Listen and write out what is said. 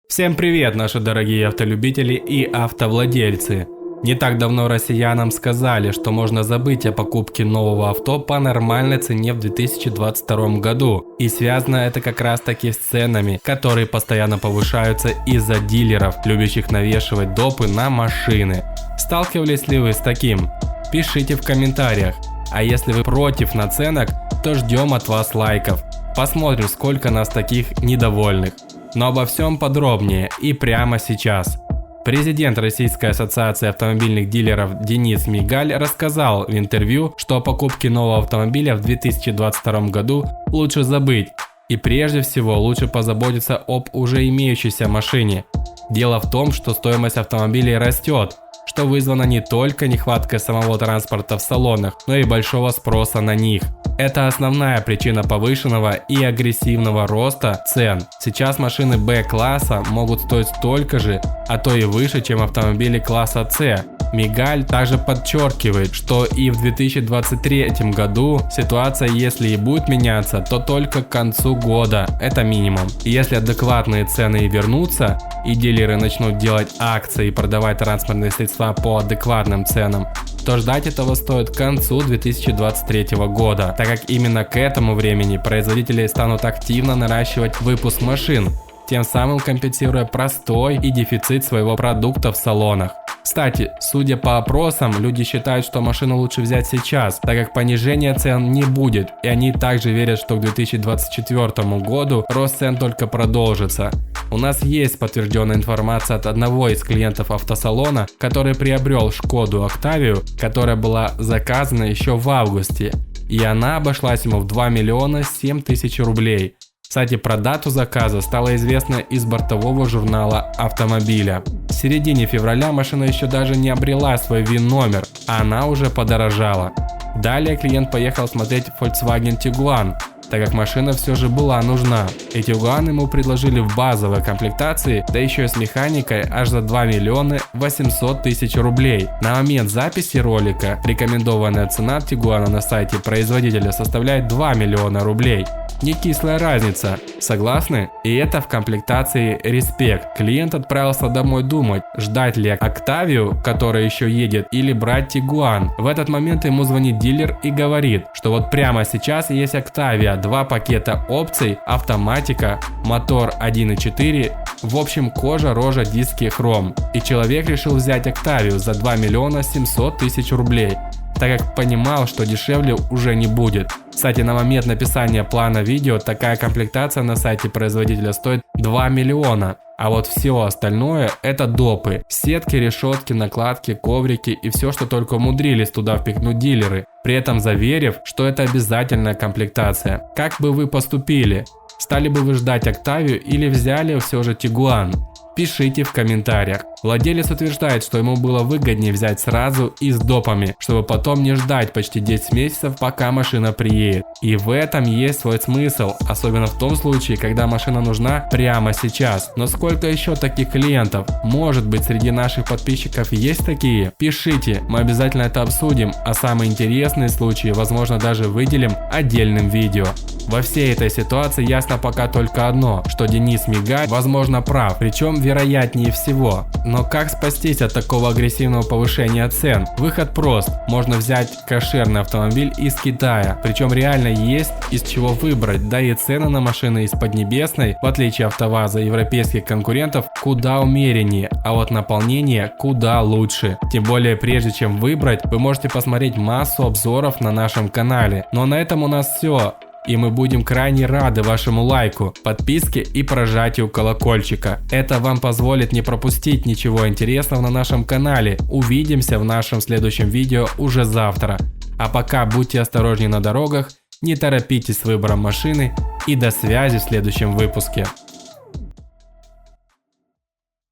Всем привет, наши дорогие автолюбители и автовладельцы! Не так давно россиянам сказали, что можно забыть о покупке нового авто по нормальной цене в 2022 году. И связано это как раз таки с ценами, которые постоянно повышаются из-за дилеров, любящих навешивать допы на машины. Сталкивались ли вы с таким? Пишите в комментариях. А если вы против наценок, то ждем от вас лайков. Посмотрим, сколько нас таких недовольных. Но обо всем подробнее и прямо сейчас. Президент Российской ассоциации автомобильных дилеров Денис Мигаль рассказал в интервью, что о покупке нового автомобиля в 2022 году лучше забыть. И прежде всего лучше позаботиться об уже имеющейся машине. Дело в том, что стоимость автомобилей растет, что вызвано не только нехваткой самого транспорта в салонах, но и большого спроса на них. Это основная причина повышенного и агрессивного роста цен. Сейчас машины Б-класса могут стоить столько же, а то и выше, чем автомобили класса С. Мигаль также подчеркивает, что и в 2023 году ситуация, если и будет меняться, то только к концу года, это минимум. И если адекватные цены и вернутся, и дилеры начнут делать акции и продавать транспортные средства по адекватным ценам, то ждать этого стоит к концу 2023 года, так как именно к этому времени производители станут активно наращивать выпуск машин, тем самым компенсируя простой и дефицит своего продукта в салонах. Кстати, судя по опросам, люди считают, что машину лучше взять сейчас, так как понижения цен не будет, и они также верят, что к 2024 году рост цен только продолжится. У нас есть подтвержденная информация от одного из клиентов автосалона, который приобрел Шкоду Октавию, которая была заказана еще в августе, и она обошлась ему в 2 миллиона 7 тысяч рублей. Кстати, про дату заказа стало известно из бортового журнала автомобиля. В середине февраля машина еще даже не обрела свой ВИН-номер, а она уже подорожала. Далее клиент поехал смотреть Volkswagen Tiguan, так как машина все же была нужна. И Tiguan ему предложили в базовой комплектации, да еще и с механикой аж за 2 миллиона 800 тысяч рублей. На момент записи ролика рекомендованная цена Tiguan на сайте производителя составляет 2 миллиона рублей. Не кислая разница, согласны? И это в комплектации Респект. Клиент отправился домой думать, ждать ли Октавию, которая еще едет, или брать Tiguan. В этот момент ему звонит дилер и говорит, что вот прямо сейчас есть Октавия, 2 пакета опций, автоматика, мотор 1.4, в общем кожа, рожа, диски, хром. И человек решил взять Октавию за 2 миллиона 700 тысяч рублей, так как понимал, что дешевле уже не будет. Кстати, на момент написания плана видео такая комплектация на сайте производителя стоит 2 миллиона. А вот все остальное это допы, сетки, решетки, накладки, коврики и все, что только умудрились туда впихнуть дилеры, при этом заверив, что это обязательная комплектация. Как бы вы поступили? Стали бы вы ждать Октавию или взяли все же Tiguan? Пишите в комментариях. Владелец утверждает, что ему было выгоднее взять сразу и с допами, чтобы потом не ждать почти 10 месяцев, пока машина приедет. И в этом есть свой смысл, особенно в том случае, когда машина нужна прямо сейчас. Но сколько еще таких клиентов? Может быть, среди наших подписчиков есть такие? Пишите, мы обязательно это обсудим, а самые интересные случаи, возможно, даже выделим отдельным видео. Во всей этой ситуации ясно пока только одно, что Денис Мигаль, возможно, прав, причем вероятнее всего. Но как спастись от такого агрессивного повышения цен? Выход прост. Можно взять кошерный автомобиль из Китая. Причем реально есть из чего выбрать. Да и цены на машины из Поднебесной, в отличие от АвтоВАЗа и европейских конкурентов, куда умереннее. А вот наполнение куда лучше. Тем более, прежде чем выбрать, вы можете посмотреть массу обзоров на нашем канале. Но на этом у нас все. И мы будем крайне рады вашему лайку, подписке и прожатию колокольчика. Это вам позволит не пропустить ничего интересного на нашем канале. Увидимся в нашем следующем видео уже завтра. А пока будьте осторожнее на дорогах, не торопитесь с выбором машины и до связи в следующем выпуске.